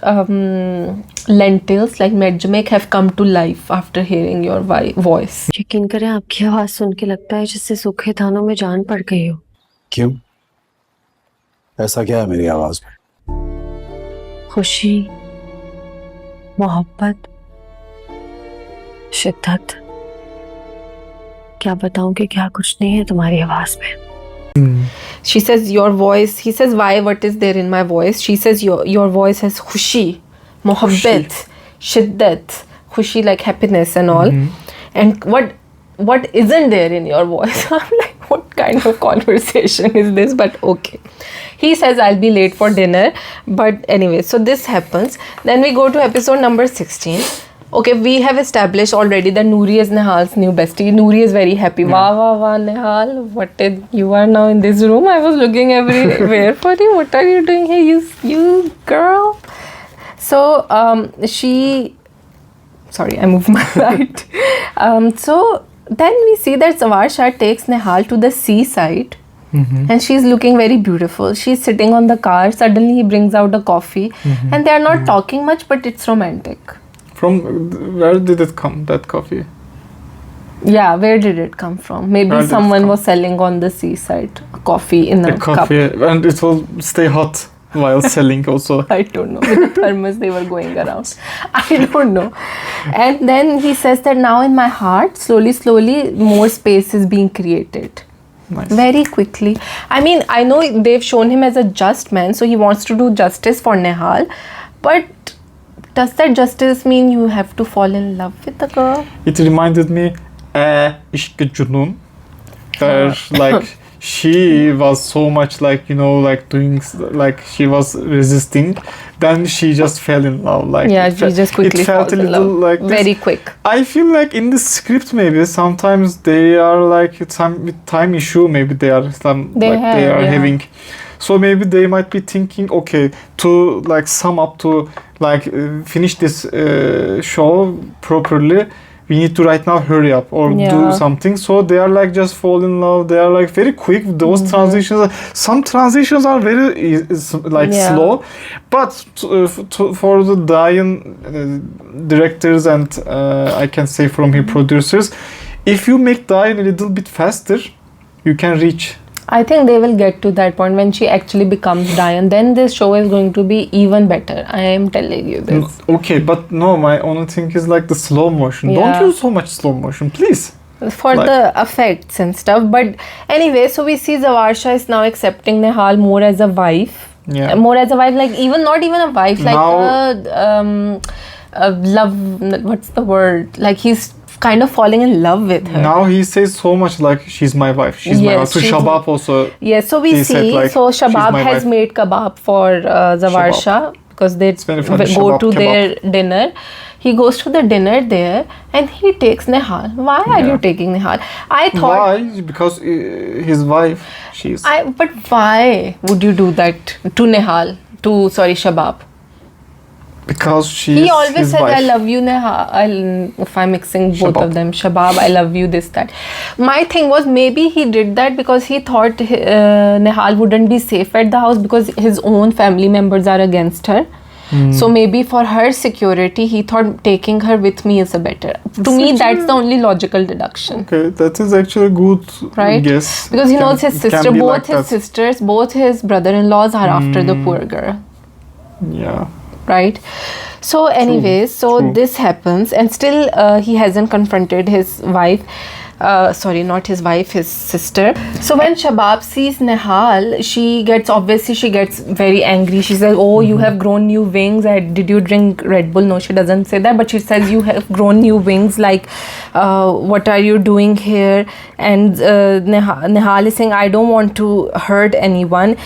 lentils like medjmek have come to life after hearing your voice. यकीन करें आपकी आवाज सुन के लगता है जैसे सूखे दानों में जान पड़ गई हो। क्यों? ऐसा क्या है मेरी आवाज में? खुशी, मोहब्बत, शिद्दत, क्या बताऊं कि क्या कुछ नहीं है तुम्हारी आवाज में। She says your voice, he says why, what is there in my voice? She says your voice has khushi, mohabbat, shiddat, khushi like happiness and all. And what isn't there in your voice? I'm like, what kind of conversation is this? But okay. He says I'll be late for dinner. But anyway, so this happens. Then we go to episode number 16. Okay, we have established already that Noori is Nihal's new bestie. Noori is very happy. Wow, wow, wow, Nihal, you are now in this room. I was looking everywhere for you. What are you doing here? You girl. So, sorry, I moved my right. So, then we see that Zavarsha takes Nihal to the seaside. And she's looking very beautiful. She's sitting on the car. Suddenly he brings out a coffee. And they are not talking much, but it's romantic. From where did it come, that coffee? Yeah, where did it come from? Maybe someone was selling on the seaside coffee in a cup. And it will stay hot while selling also. I don't know. With the thermos they were going around. I don't know. And then he says that now in my heart, slowly, more space is being created. Nice. Very quickly. I mean, I know they've shown him as a just man, so he wants to do justice for Nihal. But does that justice mean you have to fall in love with the girl? It reminded me, İşk Cunun, where like she was so much like, you know, like doing, like she was resisting, then she just fell in love. Like yeah, she just quickly felt a little like this. Very quick. I feel like in the script maybe sometimes they are like with time issue, maybe they are having. So maybe they might be thinking, okay, to like sum up, to like finish this show properly, we need to right now hurry up or do something. So they are like just fall in love. They are like very quick. Those transitions. Some transitions are very slow, but for the Dayan directors and I can say from his producers, if you make Dayan a little bit faster, you can reach. I think they will get to that point when she actually becomes Dayan. Then this show is going to be even better. I am telling you this. Okay, but no, my only thing is like the slow motion. Yeah. Don't use so much slow motion, please. For the effects and stuff. But anyway, so we see Zavarsha is now accepting Nihal more as a wife. Yeah. More as a wife, like not even a wife, like a love, what's the word? Like he's kind of falling in love with her. Now he says so much like she's my wife. She's my wife. So Shabab also. Yes, so we see. Like, so Shabab has made kebab for Zavarsha because they go to their dinner. He goes to the dinner there and he takes Nihal. Why are you taking Nihal? I thought. Why? Because his wife. But why would you do that to Nihal? Shabab? Because he always says I love you Nihal. If I'm mixing both of them, Shabab, I love you, this, that. My thing was maybe he did that because he thought Nihal wouldn't be safe at the house because his own family members are against her. So maybe for her security he thought taking her with me is a better. To me that's the only logical deduction. Okay, that is actually good, right? Yes. Because he knows his sister, both his sisters, both his brother-in-laws are after the poor girl. Yeah. Right? So anyways, this happens and still he hasn't confronted his wife. Sorry, not his wife, his sister. So when Shabab sees Nihal, she gets very angry. She says, oh, you have grown new wings. Did you drink Red Bull? No, she doesn't say that, but she says you have grown new wings, like what are you doing here? And Nihal is saying, I don't want to hurt anyone.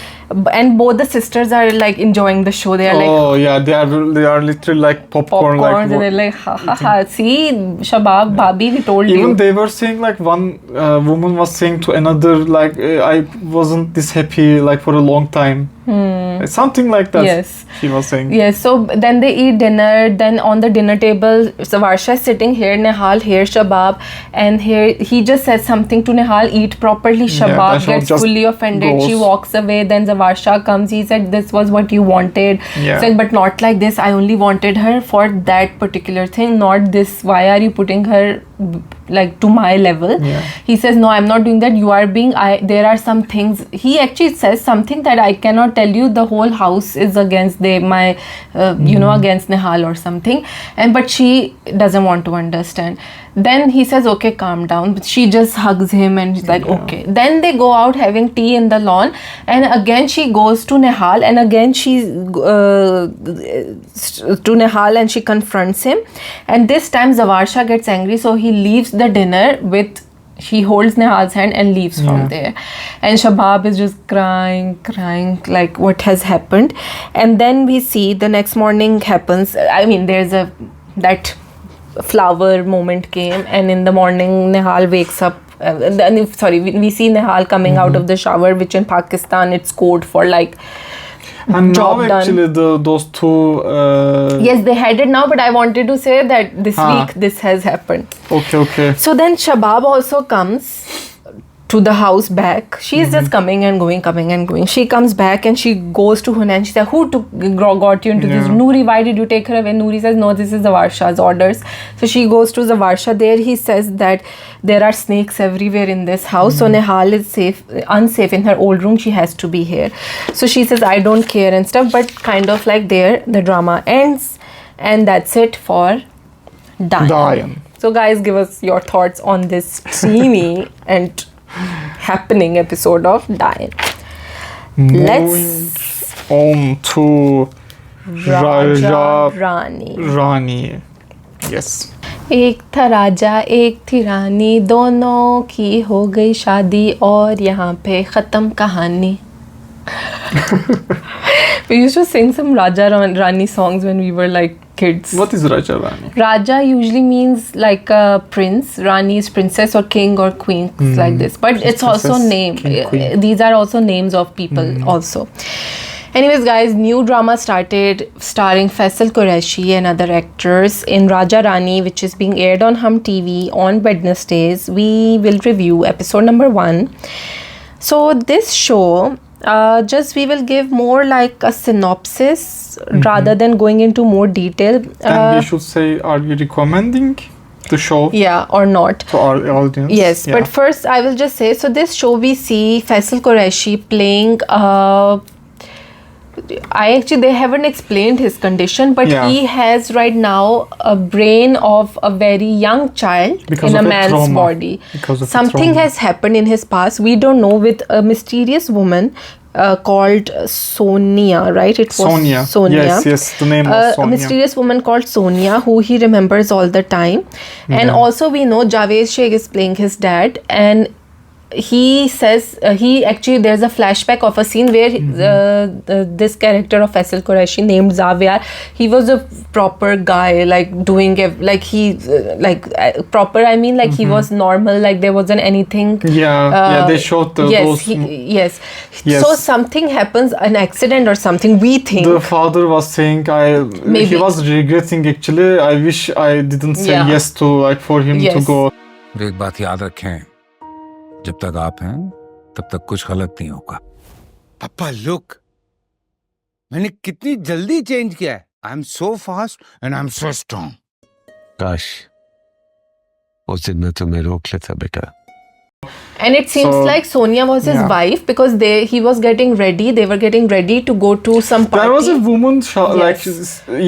And both the sisters are like enjoying the show. They are they are literally like popcorn. And they're like, ha ha ha. See, Shabab, Bhabhi, we told you. Even they were saying like like one woman was saying to another like I wasn't this happy like for a long time. Something like that. Yes. She was saying. Yes, so then they eat dinner. Then on the dinner table, Varsha is sitting here, Nihal here, Shabab, and here he just says something to Nihal, eat properly. Shabab gets fully offended. She walks away. Then Varsha comes. He said, "This was what you wanted." Yeah. Said, "But not like this. I only wanted her for that particular thing, not this. Why are you putting her like to my level?" Yeah. He says, "No, I'm not doing that. You are being. There are some things." He actually says something that I cannot tell you. The whole house is against against Nihal or something, but she doesn't want to understand. Then he says, "Okay, calm down." But she just hugs him and she's like, "Okay." Then they go out having tea in the lawn, and again she goes to Nihal, and again she to Nihal and she confronts him, and this time Zavarsha gets angry, so he leaves the dinner with. She holds Nihal's hand and leaves from there. And Shabab is just crying like what has happened. And then we see the next morning happens. I mean, there's that flower moment came, and in the morning Nihal wakes up. We see Nihal coming out of the shower, which in Pakistan it's code for like and job now done. actually those two Yes, they had it now, but I wanted to say that this week this has happened. Okay. So then Shabab also comes to the house back. She's just coming and going. She comes back and she goes to Hunan. She said, "Who got you into this? Noori, why did you take her away?" Noori says, "No, this is Zavarsha's orders." So she goes to Zavarsha. There he says that there are snakes everywhere in this house. So Nihal is unsafe in her old room. She has to be here. So she says, "I don't care" and stuff. But kind of like there, the drama ends. And that's it for Dayan. So guys, give us your thoughts on this steamy and happening episode of Dayan. Let's on to Raaja Rani. Rani. Yes. एक था राजा एक थी रानी, दोनों की हो गई शादी और यहाँ पे ख़त्म कहानी. We used to sing some Raaja Rani songs when we were like kids. What is Raaja Rani? Raja usually means like a prince. Rani is princess or king or queen, like this. But it's also name. These are also names of people also. Anyways, guys, new drama started starring Faisal Qureshi and other actors in Raaja Rani, which is being aired on Hum TV on Wednesdays. We will review episode number 1. So this show, we will give more like a synopsis rather than going into more detail. And we should say, are we recommending the show? Yeah, or not. To our audience? Yes, but first I will just say, so this show we see Faisal Qureshi playing they haven't explained his condition, but he has right now a brain of a very young child in a man's body. Something has happened in his past. We don't know, with a mysterious woman called Sonia, right? It was Sonia. Yes, the name was Sonia. A mysterious woman called Sonia, who he remembers all the time. And also we know Javed Sheikh is playing his dad, and he says there's a flashback of a scene where this character of Faisal Qureshi named Zaviar, he was a proper guy, like doing proper, I mean, like he was normal, like there wasn't anything. They showed those. Yes. So something happens, an accident or something, we think. The father was saying he was regretting actually. I wish I didn't say yes to, like, for him to go. एक बात याद रखें, जब तक आप हैं तब तक कुछ गलत नहीं होगा. पापा लुक, मैंने कितनी जल्दी चेंज किया है. I am so fast and I am so strong. काश उस दिन मैं तुम्हें रोक लेता बेटा. And it seems like Sonia was his wife, because he was getting ready. They were getting ready to go to some party. There was a woman like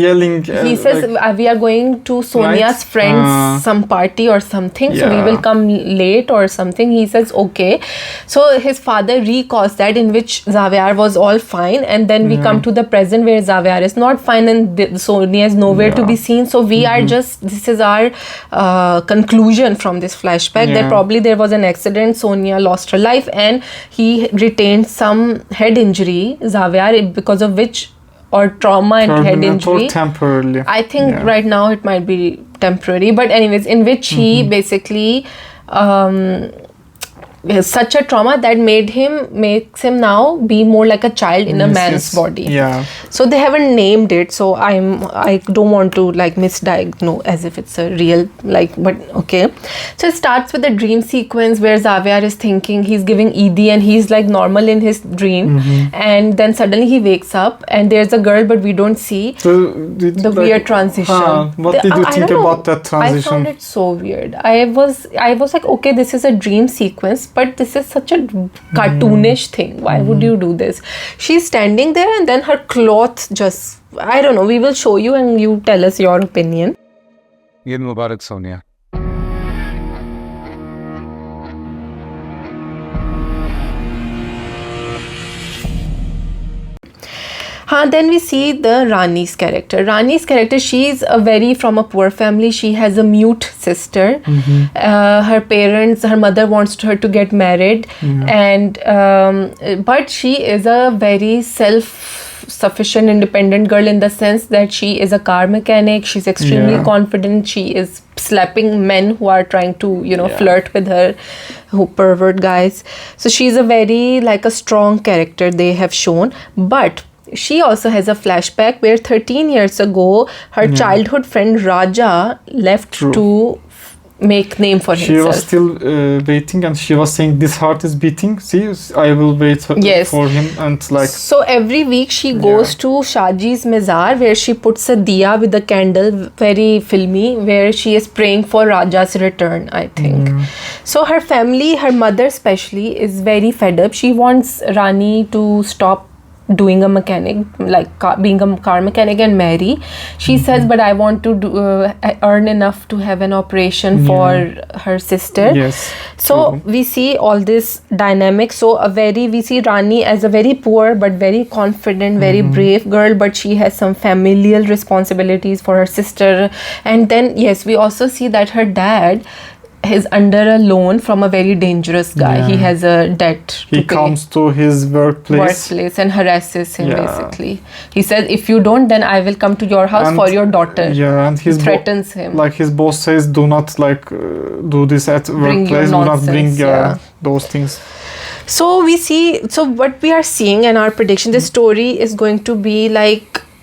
yelling. He says, we are going to Sonia's friends some party or something. So we will come late or something. He says, okay. So his father recalls that, in which Zaviar was all fine. And then we come to the present where Zaviar is not fine and Sonia is nowhere to be seen. So we are this is our conclusion from this flashback, that probably there was an accident. Sonia lost her life and he retained some head injury, Zaviar, because of which, or trauma and head injury. Or temporarily. I think right now it might be temporary, but anyways, in which he basically such a trauma that makes him now be more like a child in a man's body. Yeah. So they haven't named it, so I don't want to like misdiagnose as if it's a real but okay. So it starts with a dream sequence where Xavier is thinking he's giving ED and he's like normal in his dream, and then suddenly he wakes up and there's a girl but we don't see the weird transition. What did you think about that transition? I found it so weird. I was like, okay, this is a dream sequence, but this is such a cartoonish thing. Why would you do this? She's standing there and then her cloth just, I don't know, we will show you and you tell us your opinion. Eid Mubarak, Sonia. Then we see the Rani's character. She's from a poor family. She has a mute sister. Her mother wants her to get married, and but she is a very self-sufficient, independent girl in the sense that she is a car mechanic. She's extremely confident. She is slapping men who are trying to flirt with her, who pervert guys. So she's a very a strong character they have shown, but she also has a flashback where 13 years ago her childhood friend Raja left to make name for himself. She was still waiting and she was saying this heart is beating. See, I will wait for him and So every week she goes to Shaji's Mezar where she puts a diya with a candle, very filmy, where she is praying for Raja's return, I think. So her family, her mother especially, is very fed up. She wants Rani to stop doing a mechanic, being a car mechanic and marry. She says, but I want to earn enough to have an operation for her sister. Yes. So we see all this dynamic. So we see Rani as a very poor but very confident, very brave girl, but she has some familial responsibilities for her sister. And then we also see that her dad is under a loan from a very dangerous guy. He has a debt to pay. He comes to his workplace and harasses him basically. He says, if you don't, then I will come to your house for your daughter. Yeah, and he threatens him. His boss says, do not do this at workplace. Do not bring those things. So we see, what we are seeing in our prediction, this story is going to be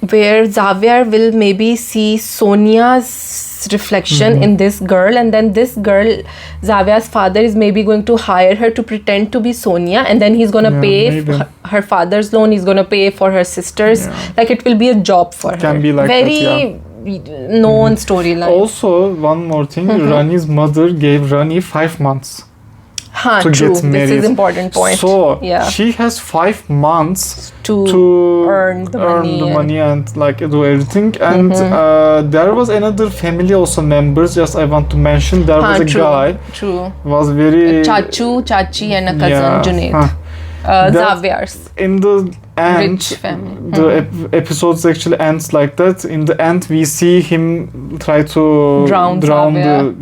where Xavier will maybe see Sonia's reflection in this girl, and then this girl, Xavier's father, is maybe going to hire her to pretend to be Sonia, and then he's going to pay her father's loan, he's going to pay for her sister's. It will be a job for her. Can be very known storyline. Also, one more thing, Rani's mother gave Rani 5 months to get married. This is important point. So she has 5 months to earn the money and do everything. And there was another family also members. Just I want to mention there was a guy. Was very Chachu, Chachi, and a cousin Junaid. Xavier's. In the end, rich family. The episodes actually ends like that. In the end, we see him try to drown the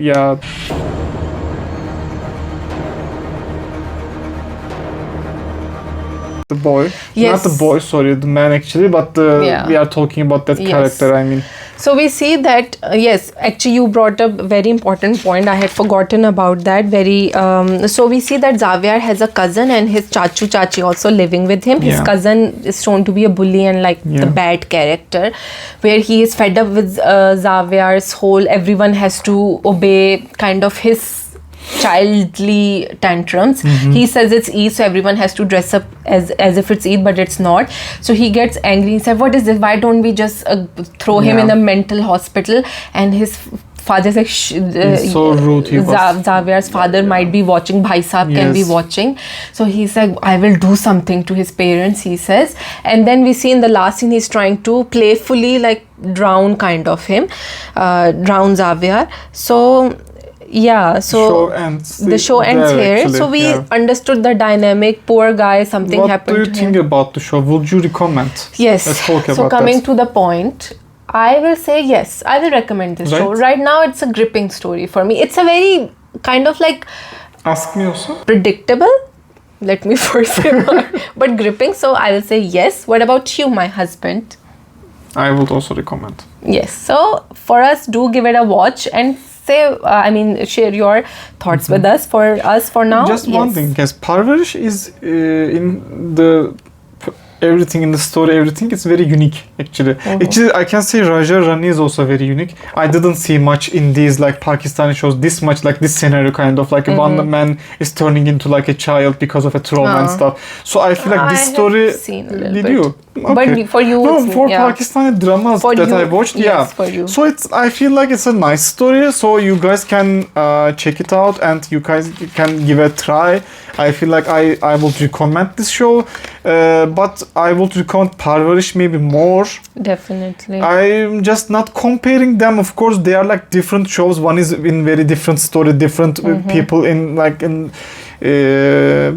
the boy. Not the boy, sorry, the man actually, but we are talking about that character, I mean. So we see that, actually you brought up a very important point. I had forgotten about that. So we see that Xavier has a cousin and his Chachu Chachi also living with him. His cousin is shown to be a bully and the bad character, where he is fed up with Xavier's whole, everyone has to obey kind of his childly tantrums. He says it's Eid, so everyone has to dress up as if it's Eid, but it's not. So he gets angry. He said, what is this? Why don't we just throw him in a mental hospital? And his father's like, he's so rude. Xavier's father might be watching, Bhai Sahab can be watching. So he's like, I will do something to his parents, he says. And then we see in the last scene, he's trying to playfully drown Xavier. So the show ends here. Actually, so we understood the dynamic. Poor guy, something happened to him. What do you think about the show? Would you recommend? Yes. Let's talk about so coming to the point, I will say yes. I will recommend this show. Right now, it's a gripping story for me. It's a very kind of Ask me also. Predictable. Let me first say but gripping. So I will say yes. What about you, my husband? I would also recommend. Yes. So for us, do give it a watch and say, share your thoughts with us for now. Just one thing, guys. Parwarish is in the everything in the story, everything is very unique actually. Actually, I can say Raaja Rani is also very unique. I didn't see much in these like Pakistani shows this much like this scenario kind of like one man is turning into like a child because of a trauma and stuff. So I feel like this story. Seen a little Did bit. you? Okay. But for you, no, it's, for yeah. Pakistani dramas For that you, I watched, yes, for you. So I feel like it's a nice story. So you guys can check it out and you guys can give it a try. I feel like I would recommend this show, but I would recommend Parwarish maybe more. Definitely. I'm just not comparing them. Of course, they are like different shows. One is in very different story, different people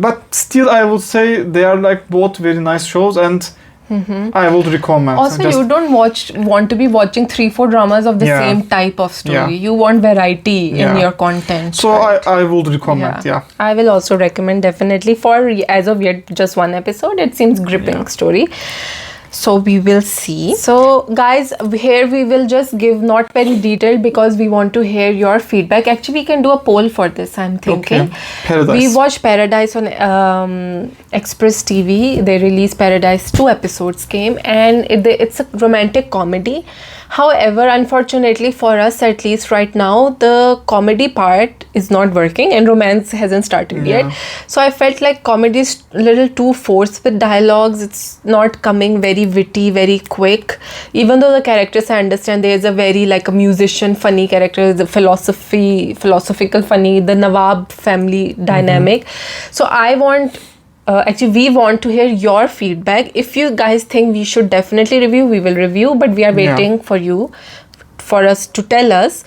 but still I would say they are like both very nice shows and I would recommend. Also, you don't want to be watching 3-4 dramas of the same type of story. Yeah. You want variety in your content. So right? I would recommend. Yeah. I will also recommend definitely for as of yet just one episode. It seems gripping story. So we will see. So guys, here we will just give not very detailed because we want to hear your feedback. Actually, we can do a poll for this, I'm thinking. Okay. Paradise. We watched Paradise on Express TV. They released Paradise, 2 episodes came, and it's a romantic comedy. However, unfortunately for us, at least right now, the comedy part is not working and romance hasn't started yet. So I felt like comedy is a little too forced with dialogues. It's not coming very witty, very quick. Even though the characters, I understand there is a very like a musician funny character, the philosophical funny, the Nawab family dynamic. So I want we want to hear your feedback. If you guys think we should definitely review, we will review, but we are waiting for us to tell us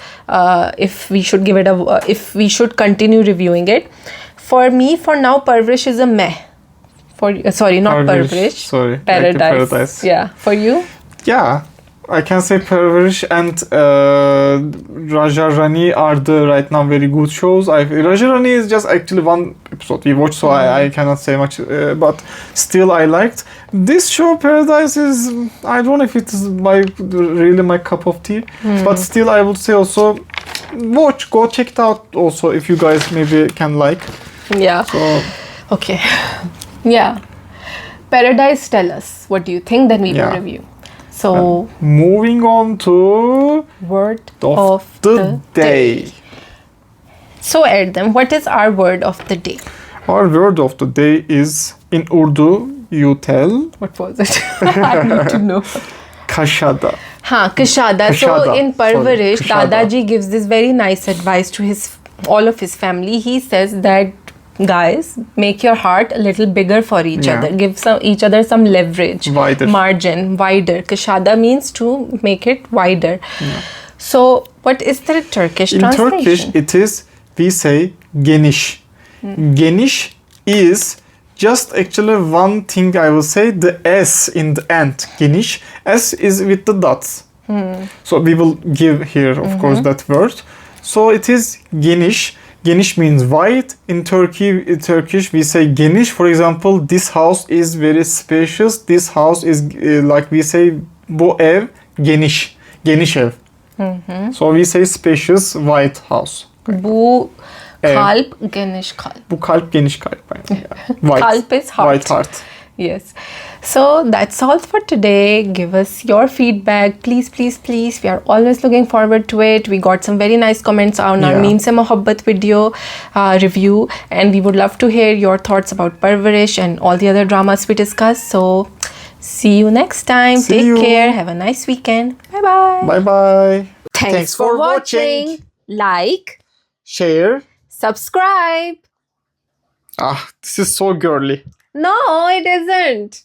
if we should give it if we should continue reviewing it. For me, for now, Parwarish is a meh. Sorry, not Parwarish. Sorry, Paradise. Yeah. For you? Yeah, I can say Parwarish and Raaja Rani are the right now very good shows. Raaja Rani is just actually one episode we watched, so I cannot say much, but still I liked. This show Paradise is, I don't know if it is really my cup of tea, but still I would say also go check it out also if you guys maybe can like. Yeah. So, okay. Yeah. Paradise, tell us what do you think, then we will review. So moving on to word of the day. So Erdem, what is our word of the day? Our word of the day is in Urdu. You tell. What was it? I need to know. Kashada. Kashada. So in Parwarish, Dadaji gives this very nice advice to all of his family. He says that guys, make your heart a little bigger for each other. Give each other some leverage, margin, wider. Kashada means to make it wider. So what is the Turkish translation? In Turkish, it is, we say geniş. Geniş is just actually one thing I will say, the S in the end. Geniş. S is with the dots. So we will give here, of course, that word. So it is geniş. Geniş means wide. In Turkish, we say geniş. For example, this house is very spacious. This house is like we say, bu ev geniş. Geniş ev. So we say spacious, wide house. Bu kalp geniş kalp. Bu kalp geniş kalp. Kalp is heart. White heart. Yes. So that's all for today. Give us your feedback. Please, please, please. We are always looking forward to it. We got some very nice comments on our Meme Se Mohabbat video review. And we would love to hear your thoughts about Parwarish and all the other dramas we discussed. So see you next time. Take care. Have a nice weekend. Bye-bye. Bye-bye. Thanks for watching. Like. Share. Subscribe. This is so girly. No, it isn't.